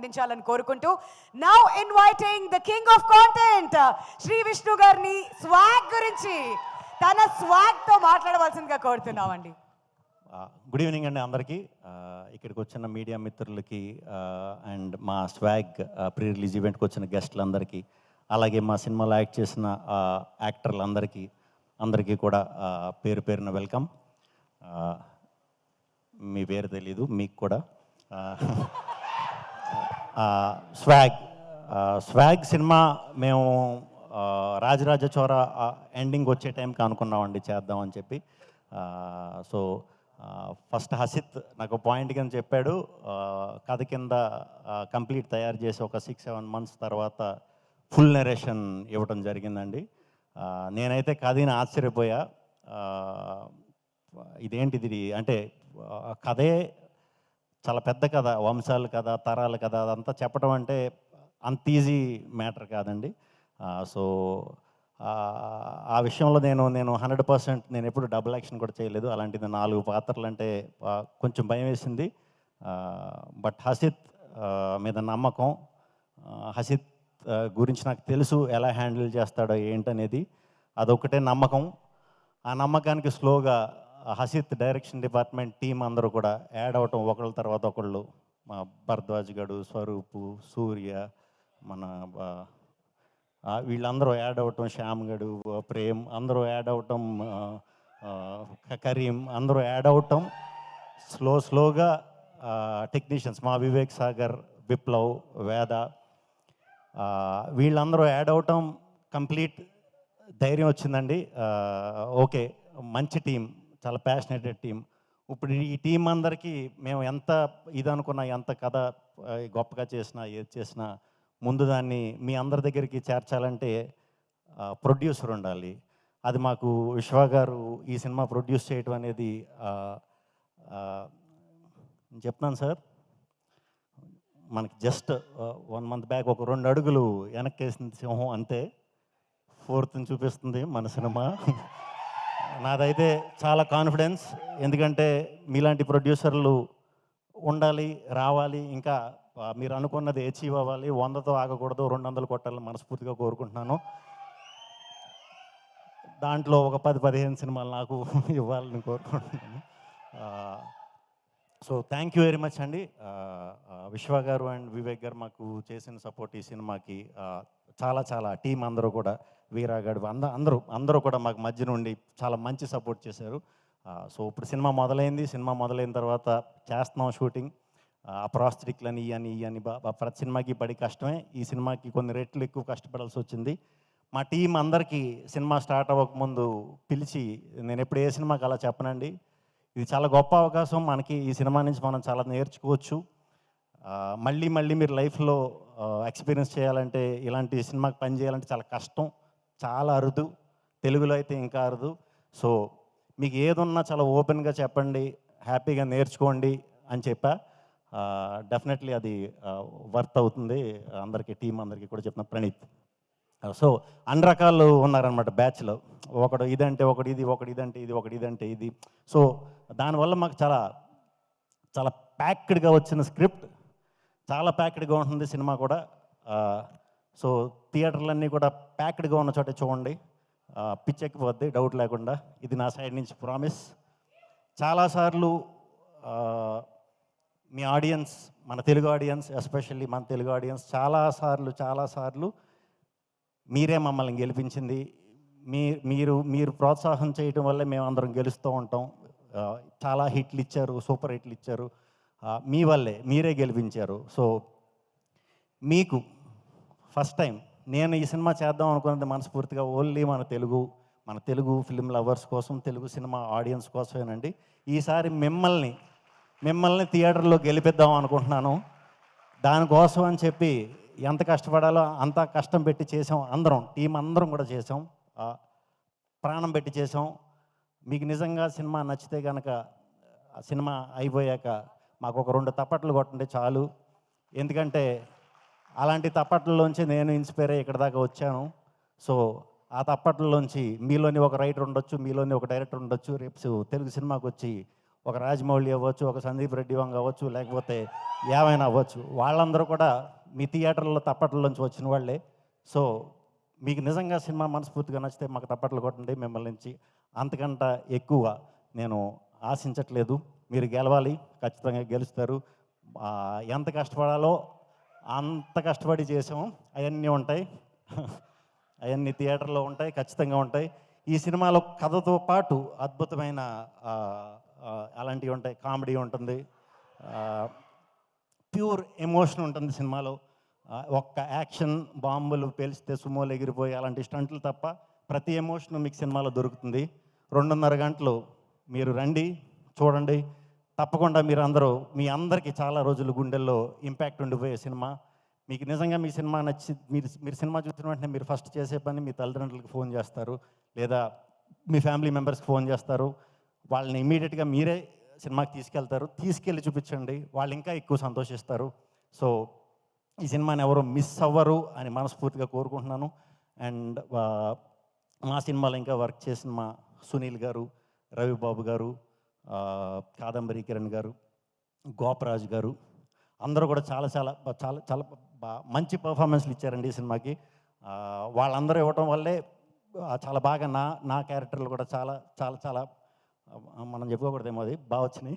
అందించాలని కోరుకుంటూ now inviting the king of content Shri Vishnu గారిని స్వాగ్ గురించి తన స్వాగ్ తో మాట్లాడవలసిందిగా కోరుతున్నామండి. గుడ్ ఈవినింగ్ అండి అందరికీ. ఇక్కడికి వచ్చిన మీడియా మిత్రులకి అండ్ మా స్వాగ్ ప్రీ రిలీజ్ ఈవెంట్కి వచ్చిన గెస్టులందరికీ, అలాగే మా సినిమాలో యాక్ట్ చేసిన అందరికీ కూడా పేరు పేరున వెల్కమ్. మీ పేరు తెలీదు మీకు కూడా. స్వాగ్ సినిమా మేము రాజరాజ చోర ఎండింగ్ వచ్చే టైంకి అనుకున్నామండి చేద్దామని చెప్పి. సో ఫస్ట్ హసిత్ నాకు పాయింట్ కింద చెప్పాడు, కథ కింద కంప్లీట్ తయారు చేసి ఒక 6-7 months తర్వాత ఫుల్ నెరేషన్ ఇవ్వడం జరిగిందండి. నేనైతే కథని ఆశ్చర్యపోయా. ఇదేంటిది అంటే కథే చాలా పెద్ద కథ, వంశాల కథ, తరాల కథ, అదంతా చెప్పడం అంటే అంత ఈజీ మ్యాటర్ కాదండి. సో ఆ విషయంలో నేను 100% నేను ఎప్పుడు డబుల్ యాక్షన్ కూడా చేయలేదు. అలాంటిది 4 పాత్రలు అంటే కొంచెం భయం వేసింది. బట్ హసిత్ మీద నమ్మకం, హసిత్ గురించి నాకు తెలుసు ఎలా హ్యాండిల్ చేస్తాడో ఏంటనేది, అదొకటే నమ్మకం. ఆ నమ్మకానికి స్లోగా హసిత్ డైరెక్షన్ డిపార్ట్మెంట్ టీం అందరూ కూడా యాడ్ అవటం, ఒకళ్ళ తర్వాత ఒకళ్ళు. మా భరద్వాజ్ గడు, స్వరూపు, సూర్య, మన వీళ్ళందరూ యాడ్ అవటం, శ్యామ్ గడు, ప్రేమ్ అందరూ యాడ్ అవటం, కరీం అందరూ యాడ్ అవటం, స్లోగా టెక్నీషియన్స్ మా వివేక్ సాగర్, విప్లవ్, వేద వీళ్ళందరూ యాడ్ అవటం కంప్లీట్ ధైర్యం వచ్చిందండి. ఓకే, మంచి టీం, చాలా ప్యాషనేటెడ్ టీం. ఇప్పుడు ఈ టీం అందరికీ మేము ఎంత ఇది అనుకున్నా, ఎంత కథ గొప్పగా చేసినా, ఏది చేసినా ముందు దాన్ని మీ అందరి దగ్గరికి చేర్చాలంటే ప్రొడ్యూసర్ ఉండాలి. అది మాకు విశ్వ గారు ఈ సినిమా ప్రొడ్యూస్ చేయటం అనేది చెప్తున్నాను సార్, మనకి జస్ట్ 1 month బ్యాక్ ఒక 2 అడుగులు వెనక్కేసింది సింహం, అంతే 4th చూపిస్తుంది మన సినిమా. నాదైతే చాలా కాన్ఫిడెన్స్, ఎందుకంటే మీలాంటి ప్రొడ్యూసర్లు ఉండాలి, రావాలి, ఇంకా మీరు అనుకున్నది అచీవ్ అవ్వాలి. 100తో ఆగకూడదు, 200 కొట్టాలని మనస్ఫూర్తిగా కోరుకుంటున్నాను. దాంట్లో ఒక 10-15 సినిమాలు నాకు ఇవ్వాలని కోరుకుంటున్నాను. So thank you very much అండి. విశ్వ గారు అండ్ వివేక్ గారు మాకు చేసిన సపోర్ట్ ఈ సినిమాకి చాలా టీం అందరూ కూడా, వీరాగడు అందరూ కూడా మాకు మధ్య నుండి చాలా మంచి సపోర్ట్ చేశారు. సో ఇప్పుడు సినిమా మొదలైన తర్వాత చేస్తున్నాం షూటింగ్. ఆ ప్రాస్థెటిక్లని ఇవని ప్రతి సినిమాకి పడి కష్టమే. ఈ సినిమాకి కొన్ని రెట్లు ఎక్కువ కష్టపడాల్సి వచ్చింది. మా టీం అందరికీ సినిమా స్టార్ట్ అవ్వకముందు పిలిచి, నేను ఎప్పుడు ఏ సినిమాకి అలా చెప్పనండి, ఇది చాలా గొప్ప అవకాశం మనకి, ఈ సినిమా నుంచి మనం చాలా నేర్చుకోవచ్చు. మళ్ళీ మీరు లైఫ్లో ఎక్స్పీరియన్స్ చేయాలంటే, ఇలాంటి సినిమాకి పని చేయాలంటే చాలా కష్టం, చాలా అరుదు, తెలుగులో అయితే ఇంకా అరుదు. సో మీకు ఏదున్నా చాలా ఓపెన్గా చెప్పండి, హ్యాపీగా నేర్చుకోండి అని చెప్పా. డెఫినెట్లీ అది వర్త్ అవుతుంది అందరికీ, టీం అందరికీ కూడా చెప్తున్నా. ప్రణీత్. సో అన్ని రకాలు ఉన్నారనమాట బ్యాచ్లో, ఒకడు ఇదంటే ఒకటి ఇది, ఒకటి ఇదంటే ఇది, ఒకటి ఇదంటే ఇది. సో దానివల్ల మాకు చాలా ప్యాక్డ్గా వచ్చిన స్క్రిప్ట్, చాలా ప్యాక్డ్గా ఉంటుంది సినిమా కూడా. సో థియేటర్లన్నీ కూడా ప్యాక్డ్గా ఉన్న చోట చూడండి, పిచ్చెక్కిపోద్ది డౌట్ లేకుండా. ఇది నా సైడ్ నుంచి ప్రామిస్. చాలాసార్లు మీ ఆడియన్స్, మన తెలుగు ఆడియన్స్, ఎస్పెషల్లీ మన తెలుగు ఆడియన్స్ చాలాసార్లు మీరే మమ్మల్ని గెలిపించింది. మీరు ప్రోత్సాహం చేయటం వల్లే మేము అందరం గెలుస్తూ ఉంటాం. చాలా హిట్లు ఇచ్చారు, సూపర్ హిట్లు ఇచ్చారు, మీ వల్లే, మీరే గెలిపించారు. సో మీకు ఫస్ట్ టైం నేను ఈ సినిమా చేద్దాం అనుకున్నది మనస్ఫూర్తిగా ఓన్లీ మన తెలుగు ఫిల్మ్ లవర్స్ కోసం, తెలుగు సినిమా ఆడియన్స్ కోసమేనండి. ఈసారి మిమ్మల్ని థియేటర్లో గెలిపిద్దాం అనుకుంటున్నాను. దానికోసం అని చెప్పి ఎంత కష్టపడాలో అంత కష్టం పెట్టి చేసాం, టీం అందరం కూడా చేసాం, ప్రాణం పెట్టి చేసాం. మీకు నిజంగా సినిమా నచ్చితే కనుక, సినిమా అయిపోయాక మాకు ఒక 2 తప్పట్లు కొట్టండి చాలు. ఎందుకంటే అలాంటి తప్పట్లలోంచి నేను ఇన్స్పైర్ అయ్యి ఇక్కడ దాకా వచ్చాను. సో ఆ తప్పట్లలోంచి మీలోని ఒక రైటర్ ఉండొచ్చు, మీలోని ఒక డైరెక్టర్ ఉండొచ్చు, రేపు తెలుగు సినిమాకి వచ్చి ఒక రాజమౌళి అవ్వచ్చు, ఒక సందీప్ రెడ్డి వంగ అవ్వచ్చు, లేకపోతే ఏమైనా అవ్వచ్చు, వాళ్ళందరూ కూడా మీ థియేటర్లో తప్పట్లోంచి వచ్చిన వాళ్ళే. సో మీకు నిజంగా సినిమా మనస్ఫూర్తిగా నచ్చితే మాకు తప్పట్లు కొట్టండి. మిమ్మల్ని నుంచి అంతకంట ఎక్కువ నేను ఆశించట్లేదు. మీరు గెలవాలి, ఖచ్చితంగా గెలుస్తారు. ఎంత కష్టపడాలో అంత కష్టపడి చేసాము. అవన్నీ ఉంటాయి, అవన్నీ థియేటర్లో ఉంటాయి, ఖచ్చితంగా ఉంటాయి. ఈ సినిమాలో కథతో పాటు అద్భుతమైన అలాంటివి ఉంటాయి. కామెడీ ఉంటుంది, ప్యూర్ ఎమోషన్ ఉంటుంది సినిమాలో. ఒక్క యాక్షన్ బాంబులు పేలిస్తే సుమోలు ఎగిరిపోయి అలాంటి స్టంట్లు తప్ప ప్రతి ఎమోషన్ మీకు సినిమాలో దొరుకుతుంది. 2.5 గంటలు మీరు రండి, చూడండి. తప్పకుండా మీరు అందరూ, మీ అందరికీ చాలా రోజులు గుండెల్లో ఇంపాక్ట్ ఉండిపోయే సినిమా. మీకు నిజంగా మీ సినిమా నచ్చి మీరు సినిమా చూసిన వెంటనే మీరు ఫస్ట్ చేసే పని మీ తల్లిదండ్రులకు ఫోన్ చేస్తారు, లేదా మీ ఫ్యామిలీ మెంబర్స్కి ఫోన్ చేస్తారు. వాళ్ళని ఇమీడియట్గా మీరే సినిమాకి తీసుకెళ్ళి చూపించండి, వాళ్ళు ఇంకా ఎక్కువ సంతోషిస్తారు. సో ఈ సినిమాని ఎవరు మిస్ అవ్వరు అని మనస్ఫూర్తిగా కోరుకుంటున్నాను. అండ్ మా సినిమాలో ఇంకా వర్క్ చేసిన మా సునీల్ గారు, రవిబాబు గారు, కాదంబరి కిరణ్ గారు, గోపరాజు గారు అందరూ కూడా చాలా చాలా చాలా చాలా మంచి పర్ఫార్మెన్స్లు ఇచ్చారండి ఈ సినిమాకి. వాళ్ళందరూ ఇవ్వటం వల్లే చాలా బాగా నా క్యారెక్టర్లు కూడా చాలా చాలా చాలా మనం చెప్పుకోకూడదేమో, అది బాగా వచ్చినాయి.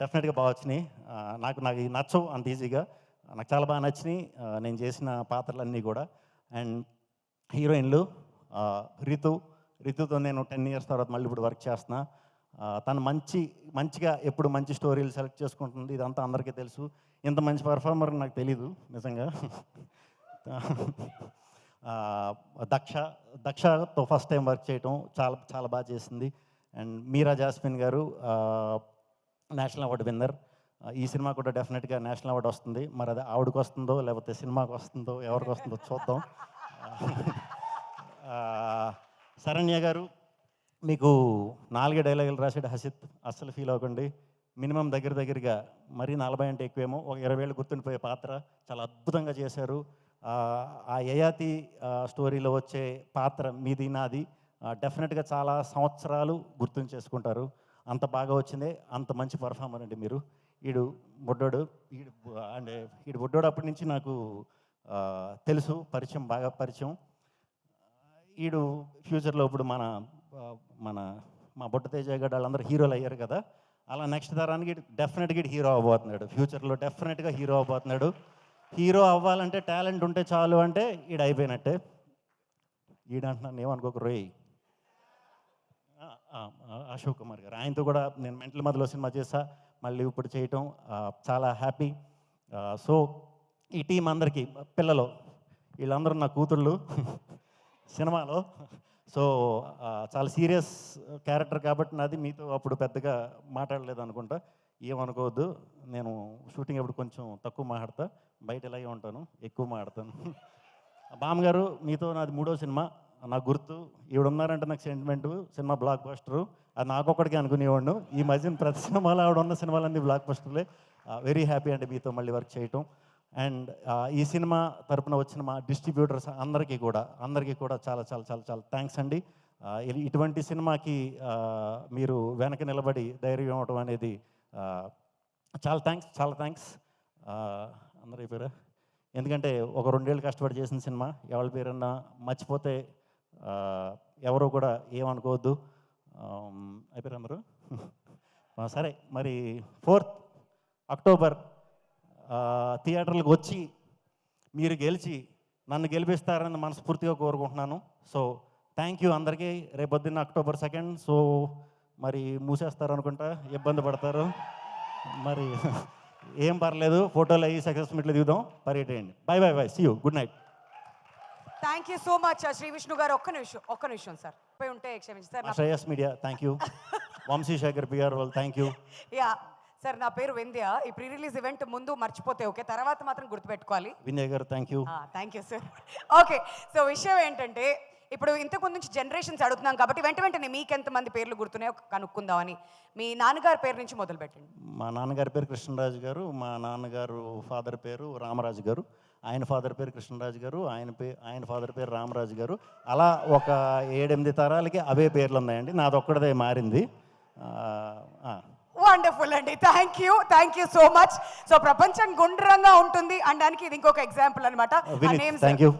డెఫినెట్గా బాగా వచ్చినాయి. నాకు నచ్చవు అంత ఈజీగా, నాకు చాలా బాగా నచ్చినాయి నేను చేసిన పాత్రలన్నీ కూడా. అండ్ హీరోయిన్లు రితుతో నేను 10 years తర్వాత మళ్ళీ ఇప్పుడు వర్క్ చేస్తున్నా. తను మంచిగా ఎప్పుడు మంచి స్టోరీలు సెలెక్ట్ చేసుకుంటుంది, ఇదంతా అందరికీ తెలుసు. ఇంత మంచి పర్ఫార్మర్ నాకు తెలీదు నిజంగా. దక్షతో ఫస్ట్ టైం వర్క్ చేయటం చాలా చాలా బాగా చేసింది. అండ్ మీరా జాస్మిన్ గారు నేషనల్ అవార్డు విన్నర్. ఈ సినిమా కూడా డెఫినెట్గా నేషనల్ అవార్డు వస్తుంది. మరి అది ఆవిడకి వస్తుందో లేకపోతే సినిమాకి వస్తుందో ఎవరికి వస్తుందో చూద్దాం. శరణ్య గారు, మీకు 4 డైలాగులు రాసాడు హసిత్, అస్సలు ఫీల్ అవ్వకండి. మినిమం దగ్గరగా మరీ 40 అంటే ఎక్కువేమో, ఒక 20 ఏళ్ళు గుర్తుండిపోయే పాత్ర చాలా అద్భుతంగా చేశారు. ఆ యయాతి స్టోరీలో వచ్చే పాత్ర మీది నాది డెఫినెట్గా చాలా సంవత్సరాలు గుర్తుంచేసుకుంటారు. అంత బాగా వచ్చిందే, అంత మంచి పర్ఫార్మర్ అండి మీరు. ఈడు బొడ్డోడు అప్పటి నుంచి నాకు తెలుసు, బాగా పరిచయం. ఈడు ఫ్యూచర్లో ఇప్పుడు మా బొట్ట తేజ గారు వాళ్ళందరూ హీరోలు అయ్యారు కదా, అలా నెక్స్ట్ తరానికి డెఫినెట్గా హీరో అవ్వబోతున్నాడు. ఫ్యూచర్లో డెఫినెట్గా హీరో అవ్వబోతున్నాడు. హీరో అవ్వాలంటే టాలెంట్ ఉంటే చాలు అంటే ఈడు అయిపోయినట్టే. ఈడంటున్నాను ఏమనుకోక రోయ్, అశోక్ కుమార్ గారు, ఆయనతో కూడా నేను మెంటల్ మధ్యలో సినిమా చేశా, మళ్ళీ ఇప్పుడు చేయటం చాలా హ్యాపీ. సో ఈ టీం అందరికీ, పిల్లలు వీళ్ళందరూ నా కూతుళ్ళు సినిమాలో. సో చాలా సీరియస్ క్యారెక్టర్ కాబట్టి నాది, మీతో అప్పుడు పెద్దగా మాట్లాడలేదు అనుకుంటా, ఏమనుకోవద్దు. నేను షూటింగ్ అప్పుడు కొంచెం తక్కువ మాట్లాడతా, బయట ఇలాగే ఉంటాను, ఎక్కువ మాట్లాడతాను. బామ్మగారు, మీతో నాది 3వ సినిమా. నాకు గుర్తు ఈవిడున్నారంటే నాకు సెంటిమెంటు. సినిమా బ్లాక్ బస్టరు, అది నాకొక్కడికి అనుకునేవాడు. ఈ మధ్యన ప్రతి సినిమాలో ఆవిడ ఉన్న సినిమాలన్నీ బ్లాక్ బస్టర్లే. వెరీ హ్యాపీ అండి మీతో మళ్ళీ వర్క్ చేయటం. అండ్ ఈ సినిమా తరపున వచ్చిన మా డిస్ట్రిబ్యూటర్స్ అందరికీ కూడా చాలా చాలా చాలా చాలా థ్యాంక్స్ అండి. ఇటువంటి సినిమాకి మీరు వెనక నిలబడి ధైర్యం ఇవ్వటం అనేది చాలా థ్యాంక్స్. అందరూ అయిపోయారా? ఎందుకంటే ఒక 2 ఏళ్ళు కష్టపడి చేసిన సినిమా, ఎవరి పేరన్నా మర్చిపోతే ఎవరో కూడా ఏమనుకోవద్దు. అయిపోయారు అందరూ? సరే, మరి 4th అక్టోబర్ థియేటర్లకు వచ్చి మీరు గెలిచి నన్ను గెలిపిస్తారని మనస్ఫూర్తిగా కోరుకుంటున్నాను. సో థ్యాంక్ యూ అందరికీ. రేపొద్దున్న October 2nd. సో మరి మూసేస్తారనుకుంటా, ఇబ్బంది పడతారు, మరి ఏం పర్లేదు, ఫోటోలు అయ్యి సక్సెస్ మీట్లు దిగుదాం, పర్యటేయండి. Bye, see you, good night. Thank you so much Shri Vishnu garu. ఒక్క నిమిషం సార్, పోయి ఉంటే క్షమించి sir. Shreyas media thank you. Vamshi Shekhar PR వాళ్ళు థ్యాంక్ యూ. యా సార్, నా పేరు వింధ్య. ఈ ప్రీ రిలీజ్ ఈవెంట్ ముందు మర్చిపోతే ఓకే, తర్వాత మాత్రం గుర్తుపెట్టుకోవాలి. వినయ్ గారు thank you. Thank you sir. Okay, so విషయం ఏంటంటే, ఇప్పుడు ఇంతకు ముందు నుంచి జనరేషన్స్ అడుగుతున్నాం కాబట్టి వెంటనే మీకు ఎంతమంది పేర్లు గుర్తున్నాయో కనుక్కుందామని. మీ నాన్నగారి పేరు నుంచి మొదలు పెట్టండి. మా నాన్నగారి పేరు కృష్ణరాజు గారు, మా నాన్నగారు ఫాదర్ పేరు రామరాజు గారు, ఆయన ఫాదర్ పేరు కృష్ణరాజు గారు, ఆయన ఫాదర్ పేరు రామరాజు గారు. అలా ఒక 7-8 తరాలకి అవే పేర్లు ఉన్నాయండి. నాదొక్కడదే మారింది. వండర్ఫుల్ అండి, thank you so much. So ప్రపంచం గుండ్రంగా ఉంటుంది అనడానికి ఇది ఇంకొక ఎగ్జాంపుల్ అనమాట. Thank you.